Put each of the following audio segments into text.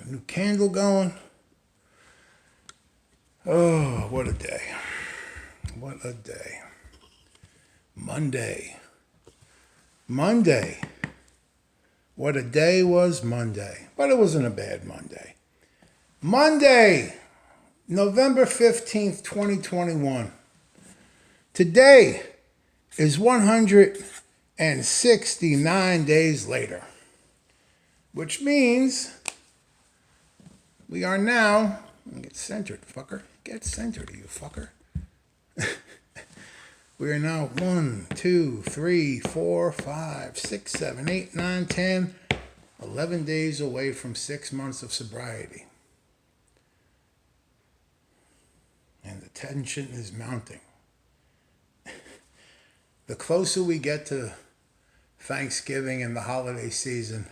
a new candle going. Oh, what a day. What a day. Monday. Monday. What a day was Monday. But it wasn't a bad Monday. Monday, November 15th, 2021. Today is 169 days later, which means we are now, get centered, fucker. Get centered, you fucker. We are now 1, 2, 3, 4, 5, 6, 7, 8, 9, 10, 11 days away from 6 months of sobriety. And the tension is mounting. The closer we get to Thanksgiving and the holiday season,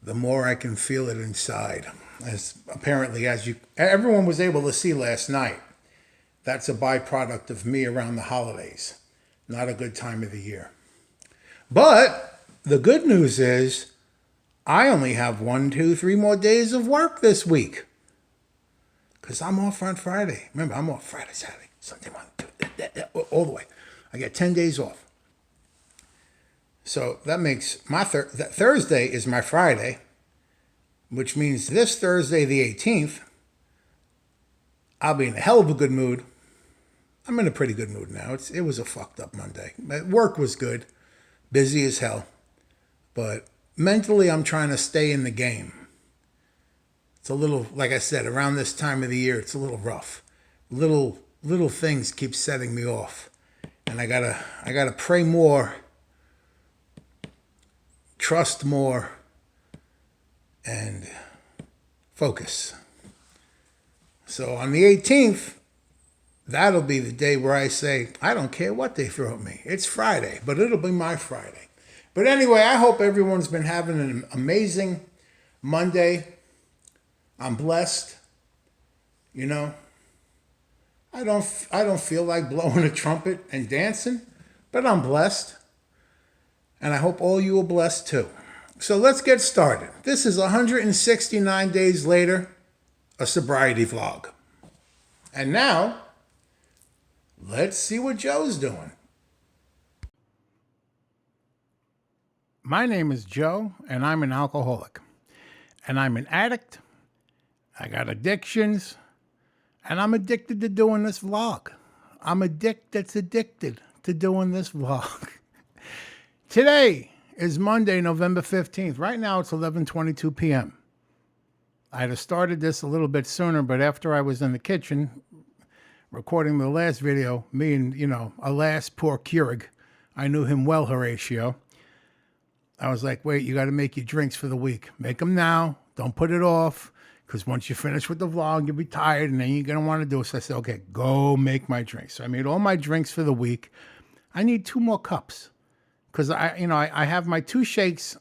the more I can feel it inside. As apparently, everyone was able to see last night, that's a byproduct of me around the holidays. Not a good time of the year. But the good news is I only have 1, 2, 3 more days of work this week. Because I'm off on Friday. Remember, I'm off Friday, Saturday, Sunday, Monday, all the way. I get 10 days off. So that makes my Thursday is my Friday, which means this Thursday, the 18th, I'll be in a hell of a good mood. I'm in a pretty good mood now. It was a fucked up Monday. Work was good, busy as hell. But mentally, I'm trying to stay in the game. It's a little, like I said, around this time of the year, it's a little rough. Little things keep setting me off. And I gotta pray more, trust more, and focus. So on the 18th, that'll be the day where I say, I don't care what they throw at me. It's Friday, but it'll be my Friday. But anyway, I hope everyone's been having an amazing Monday. I'm blessed. You know, I don't feel like blowing a trumpet and dancing, but I'm blessed. And I hope all you are blessed too. So let's get started. This is 169 days later, a sobriety vlog. And now, let's see what Joe's doing. My name is Joe, and I'm an alcoholic. And I'm an addict. I got addictions. And I'm addicted to doing this vlog. I'm a dick that's addicted to doing this vlog. Today is Monday, November 15th. Right now it's 11:22 p.m. I'd have started this a little bit sooner, but after I was in the kitchen recording the last video, me and, alas, poor Keurig, I knew him well, Horatio. I was like, wait, you got to make your drinks for the week. Make them now. Don't put it off. Because once you finish with the vlog, you'll be tired and then you're going to want to do it. So I said, okay, go make my drinks. So I made all my drinks for the week. I need 2 more cups. Because I have my 2 shakes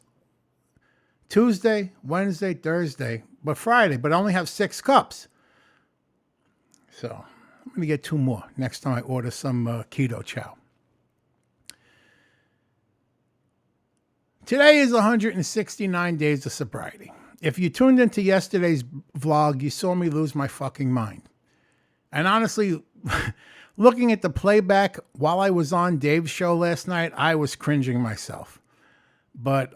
Tuesday, Wednesday, Thursday, but Friday, but I only have 6 cups. So I'm going to get 2 more next time I order some keto chow. Today is 169 days of sobriety. If you tuned into yesterday's vlog, you saw me lose my fucking mind. And honestly, looking at the playback while I was on Dave's show last night, I was cringing myself. But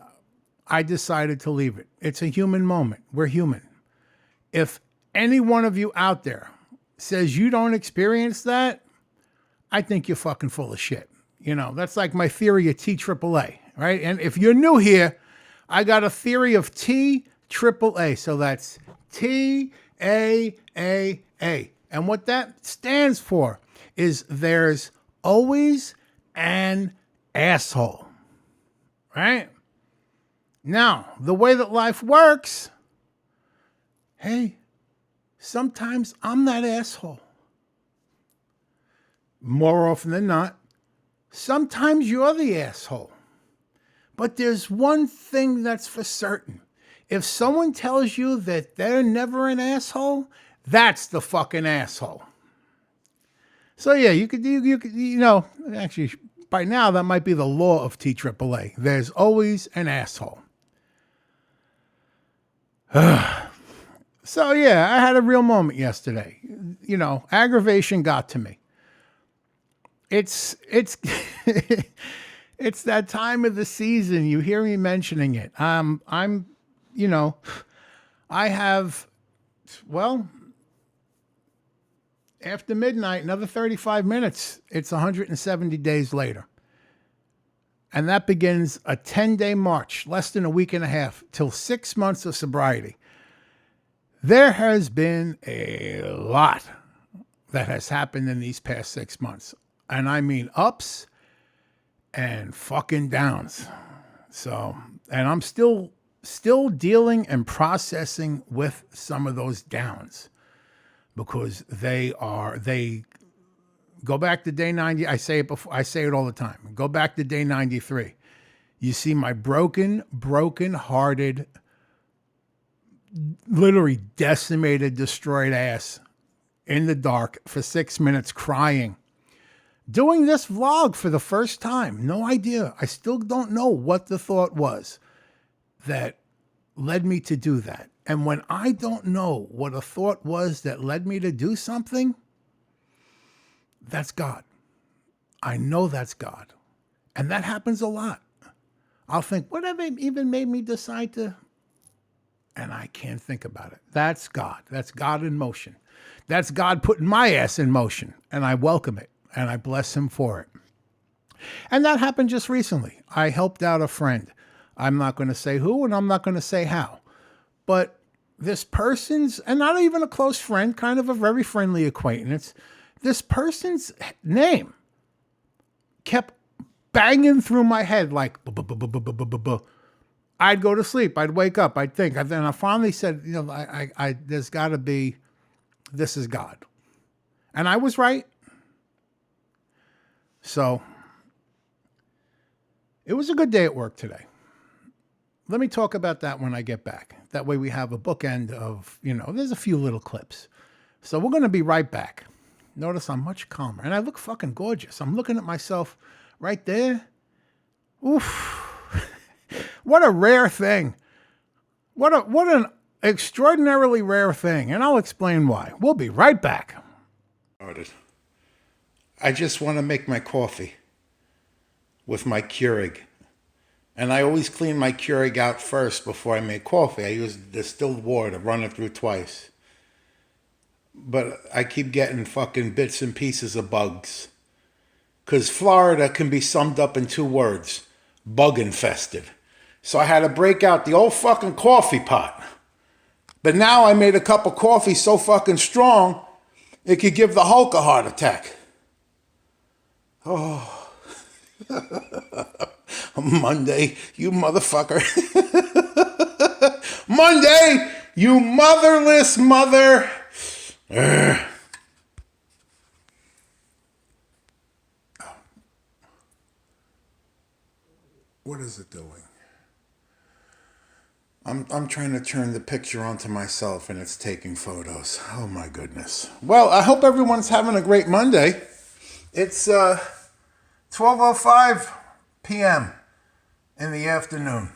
I decided to leave it. It's a human moment. We're human. If any one of you out there says you don't experience that, I think you're fucking full of shit. That's like my theory of TAAA, right? And if you're new here, I got a theory of TAAA. So that's TAAA. And what that stands for is there's always an asshole, right? Now, the way that life works, hey, sometimes I'm that asshole. More often than not, sometimes you're the asshole. But there's one thing that's for certain. If someone tells you that they're never an asshole, that's the fucking asshole. So yeah, you could, actually, by now that might be the law of TAAA. There's always an asshole. So yeah, I had a real moment yesterday. You know, aggravation got to me. It's it's that time of the season. You hear me mentioning it. I'm you know, I have well, after midnight, another 35 minutes, it's 170 days later. And that begins a 10-day march, less than a week and a half, till 6 months of sobriety. There has been a lot that has happened in these past 6 months. And I mean ups and fucking downs. So, and I'm still dealing and processing with some of those downs because they go back to day 90. I say it all the time. Go back to day 93. You see my broken hearted, literally decimated, destroyed ass in the dark for 6 minutes crying. Doing this vlog for the first time. No idea. I still don't know what the thought was that led me to do that. And when I don't know what a thought was that led me to do something, that's God. I know that's God. And that happens a lot. I'll think, whatever even made me decide to, and I can't think about it. That's God. That's God in motion. That's God putting my ass in motion, and I welcome it, and I bless him for it. And that happened just recently. I helped out a friend. I'm not going to say who, and I'm not going to say how. But this person's, and not even a close friend, kind of a very friendly acquaintance, this person's name kept banging through my head like, I'd go to sleep. I'd wake up. I'd think. And then I finally said, you know, I there's got to be, this is God. And I was right. So it was a good day at work today. Let me talk about that when I get back. That way we have a bookend of, you know, there's a few little clips. So we're going to be right back. Notice I'm much calmer. And I look fucking gorgeous. I'm looking at myself right there. Oof. What a rare thing. What an extraordinarily rare thing. And I'll explain why. We'll be right back. I just want to make my coffee with my Keurig. And I always clean my Keurig out first before I make coffee. I use distilled water to run it through twice. But I keep getting fucking bits and pieces of bugs. Because Florida can be summed up in 2 words. Bug infested. So I had to break out the old fucking coffee pot. But now I made a cup of coffee so fucking strong, it could give the Hulk a heart attack. Oh. Monday, you motherfucker. Monday, you motherless mother. What is it doing? I'm trying to turn the picture onto myself and it's taking photos. Oh my goodness. Well, I hope everyone's having a great Monday. It's 12:05 p.m. in the afternoon.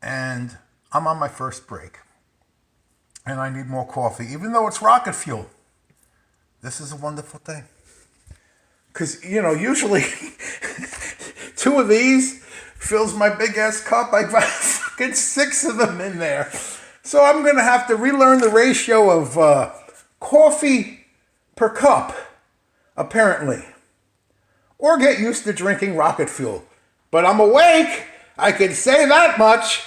And I'm on my first break. And I need more coffee, even though it's rocket fuel. This is a wonderful thing. Because, you know, usually 2 of these fills my big ass cup. I got fucking 6 of them in there. So I'm going to have to relearn the ratio of coffee per cup, apparently. Or get used to drinking rocket fuel. But I'm awake. I can say that much.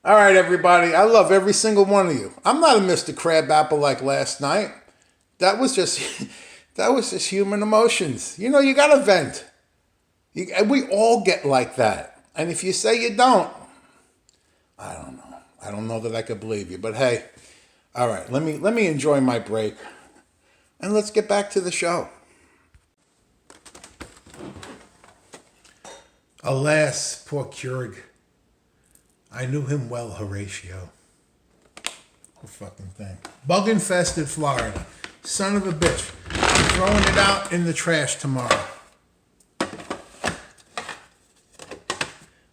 All right, everybody. I love every single one of you. I'm not a Mr. Crabapple like last night. That was just human emotions. You know, you got to vent. We all get like that. And if you say you don't, I don't know. I don't know that I could believe you. But hey, all right, let me enjoy my break. And let's get back to the show. Alas, poor Keurig. I knew him well, Horatio. Poor fucking thing. Bug-infested Florida. Son of a bitch. I'm throwing it out in the trash tomorrow.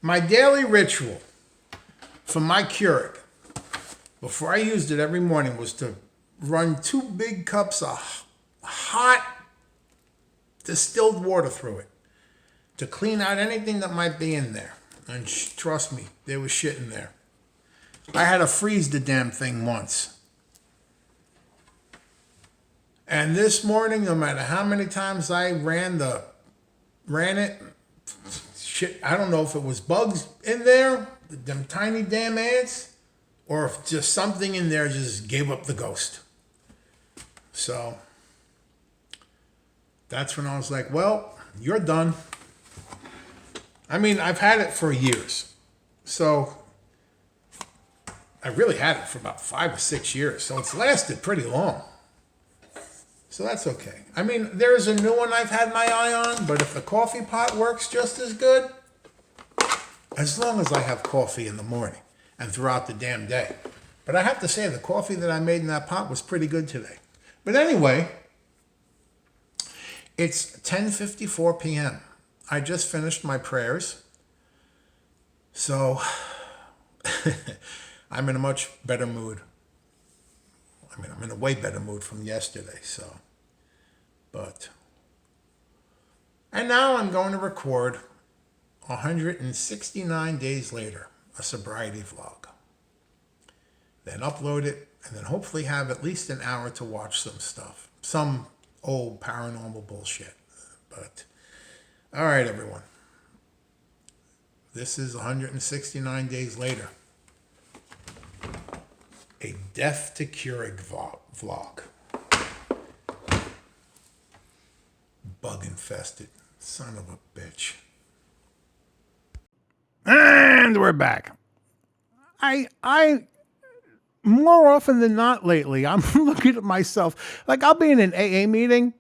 My daily ritual for my Keurig, before I used it every morning, was to run 2 big cups of hot distilled water through it to clean out anything that might be in there. And trust me, there was shit in there. I had to freeze the damn thing once. And this morning, no matter how many times I ran it, shit, I don't know if it was bugs in there, them tiny damn ants, or if just something in there just gave up the ghost. So that's when I was like, well, you're done. I mean, I've had it for years. So I really had it for about 5 or 6 years. So it's lasted pretty long. So that's okay. I mean, there's a new one I've had my eye on, but if the coffee pot works just as good, as long as I have coffee in the morning and throughout the damn day. But I have to say, the coffee that I made in that pot was pretty good today. But anyway, it's 10:54 p.m. I just finished my prayers. So I'm in a much better mood. I mean, I'm in a way better mood from yesterday, so. And now I'm going to record 169 days later, a sobriety vlog. Then upload it, and then hopefully have at least an hour to watch some stuff. Some old paranormal bullshit. But, all right, everyone. This is 169 days later. A Death to Keurig vlog. Bug infested. Son of a bitch. And we're back. I more often than not lately, I'm looking at myself. Like, I'll be in an AA meeting,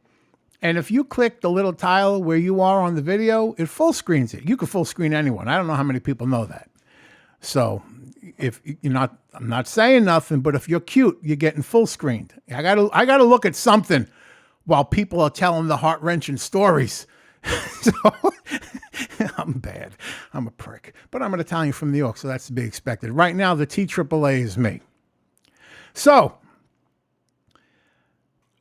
and if you click the little tile where you are on the video, it full screens it. You can full screen anyone. I don't know how many people know that. So if you're not, I'm not saying nothing, but if you're cute, you're getting full screened. I gotta look at something while people are telling the heart-wrenching stories. So I'm bad. I'm a prick. But I'm an Italian from New York, so that's to be expected. Right now, the TAAA is me. So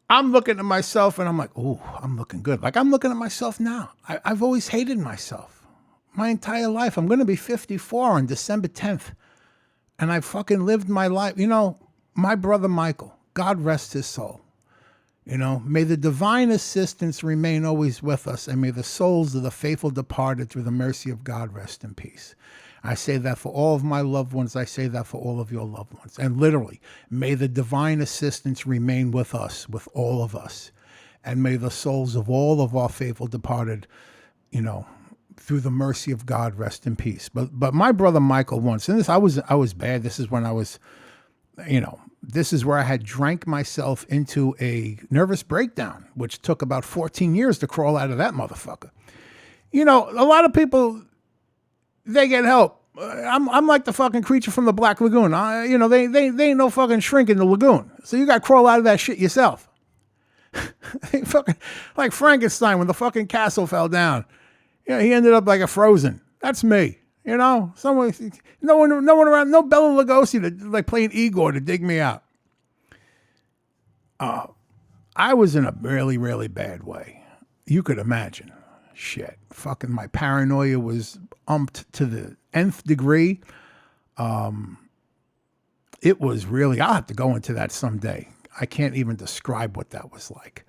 I'm looking at myself and I'm like, oh, I'm looking good. Like, I'm looking at myself now. I've always hated myself my entire life. I'm going to be 54 on December 10th. And I fucking lived my life. You know, my brother Michael, God rest his soul. You know, may the divine assistance remain always with us, and may the souls of the faithful departed through the mercy of God rest in peace. I say that for all of my loved ones. I say that for all of your loved ones. And literally, may the divine assistance remain with us, with all of us. And may the souls of all of our faithful departed, you know, through the mercy of God rest in peace. But my brother Michael once, and this, I was bad. This is when I was, you know, this is where I had drank myself into a nervous breakdown, which took about 14 years to crawl out of that motherfucker. You know, a lot of people, they get help. I'm like the fucking creature from the Black Lagoon. You know, they ain't no fucking shrink in the lagoon. So you got to crawl out of that shit yourself. Fucking like Frankenstein when the fucking castle fell down. You know, he ended up like a Frozen. That's me. You know, no one around, no Bela Lugosi to like playing Igor to dig me out. I was in a really, really bad way. You could imagine. Shit. Fucking my paranoia was umped to the nth degree. It was really, I'll have to go into that someday. I can't even describe what that was like.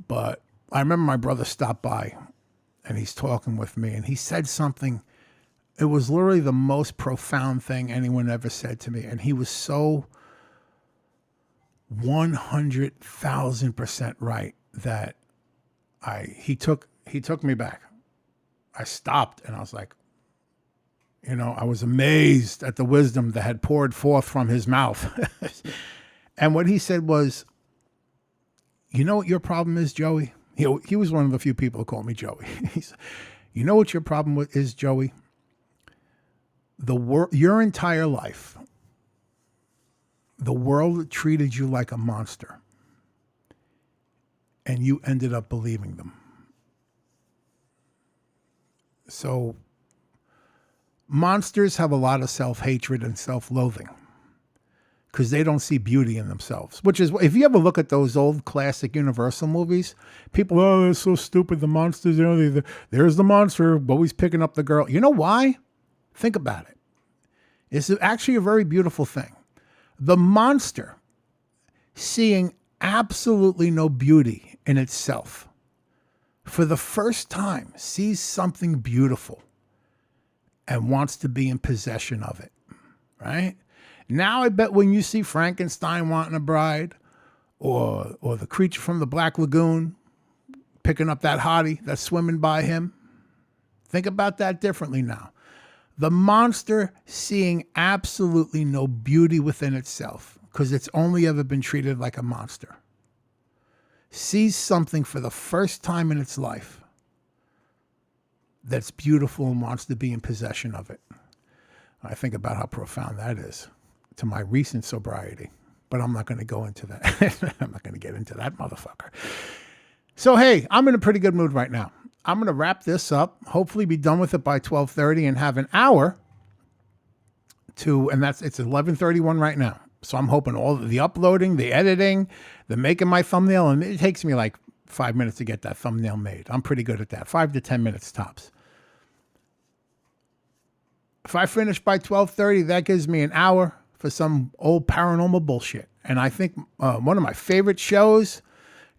But I remember my brother stopped by and he's talking with me and he said something. It was literally the most profound thing anyone ever said to me. And he was so 100,000% right that he took me back. I stopped and I was like, you know, I was amazed at the wisdom that had poured forth from his mouth. And what he said was, you know what your problem is, Joey? He was one of the few people who called me Joey. He said, you know what your problem is, Joey? Your entire life, the world treated you like a monster, and you ended up believing them. So Monsters have a lot of self-hatred and self-loathing because they don't see beauty in themselves, which is, if you ever look at those old classic Universal movies, people, oh, they're so stupid. The monsters, there's the monster always picking up the girl. You know why? Think about it. It's actually a very beautiful thing. The monster, seeing absolutely no beauty in itself, for the first time sees something beautiful and wants to be in possession of it, right? Now I bet when you see Frankenstein wanting a bride, or the creature from the Black Lagoon picking up that hottie that's swimming by him, think about that differently now. The monster seeing absolutely no beauty within itself, because it's only ever been treated like a monster, sees something for the first time in its life that's beautiful and wants to be in possession of it. I think about how profound that is to my recent sobriety, but I'm not going to go into that. I'm not going to get into that motherfucker. So, hey, I'm in a pretty good mood right now. I'm going to wrap this up, hopefully be done with it by 12:30 and have an hour and it's 11:31 right now. So I'm hoping all the uploading, the editing, the making my thumbnail, and it takes me like 5 minutes to get that thumbnail made. I'm pretty good at that. 5 to 10 minutes tops. If I finish by 12:30, that gives me an hour for some old paranormal bullshit. And I think one of my favorite shows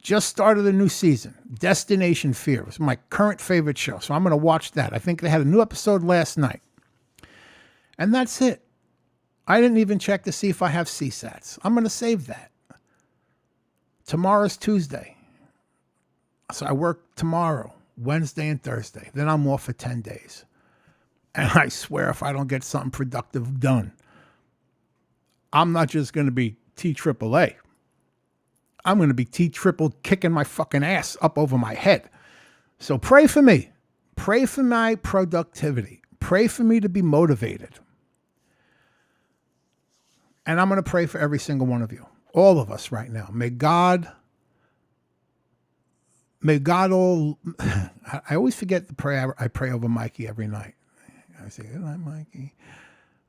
just started a new season. Destination Fear. It's my current favorite show. So I'm going to watch that. I think they had a new episode last night. And that's it. I didn't even check to see if I have CSATs. I'm going to save that. Tomorrow's Tuesday. So I work tomorrow, Wednesday and Thursday. Then I'm off for 10 days. And I swear if I don't get something productive done, I'm not just going to be TAAA. I'm going to be T-triple kicking my fucking ass up over my head. So pray for me. Pray for my productivity. Pray for me to be motivated. And I'm going to pray for every single one of you. All of us right now. May God all... I always forget the prayer I pray over Mikey every night. I say, good night, Mikey.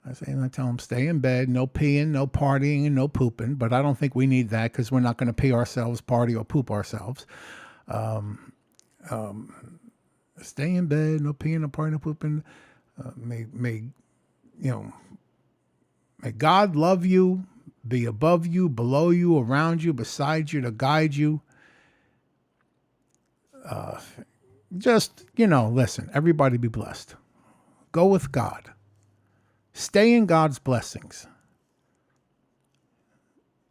I tell him, stay in bed, no peeing, no partying, and no pooping. But I don't think we need that because we're not going to pee ourselves, party, or poop ourselves. Stay in bed, no peeing, no partying, no pooping. May God love you, be above you, below you, around you, beside you, to guide you. Listen, everybody be blessed. Go with God. Stay in God's blessings.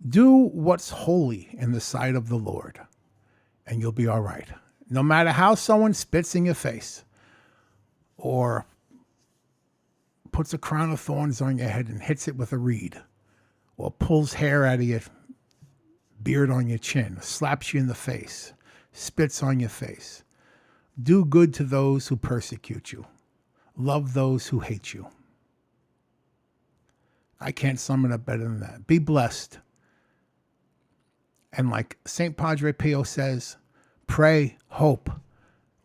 Do what's holy in the sight of the Lord, and you'll be all right. No matter how someone spits in your face or puts a crown of thorns on your head and hits it with a reed, or pulls hair out of your beard on your chin, slaps you in the face, spits on your face. Do good to those who persecute you. Love those who hate you. I can't sum it up better than that. Be blessed. And like St. Padre Pio says, pray, hope.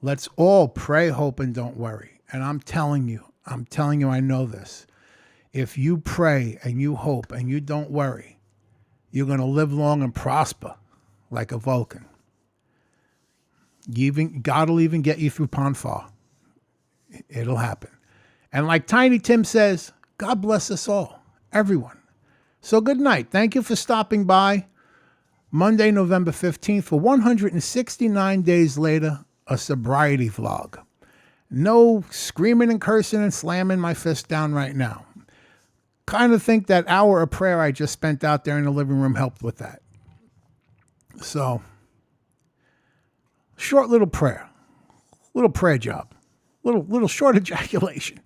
Let's all pray, hope, and don't worry. And I'm telling you, I know this. If you pray and you hope and you don't worry, you're going to live long and prosper like a Vulcan. God will even get you through Ponfar. It'll happen. And like Tiny Tim says, God bless us all. Everyone. So good night. Thank you for stopping by. Monday, November 15th, for 169 days later, a sobriety vlog. No screaming and cursing and slamming my fist down right now. Kind of think that hour of prayer I just spent out there in the living room helped with that. So, short little prayer. Little prayer job. Little short ejaculation.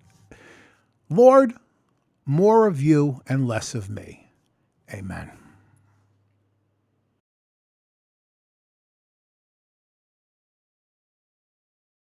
Lord, more of you and less of me. Amen.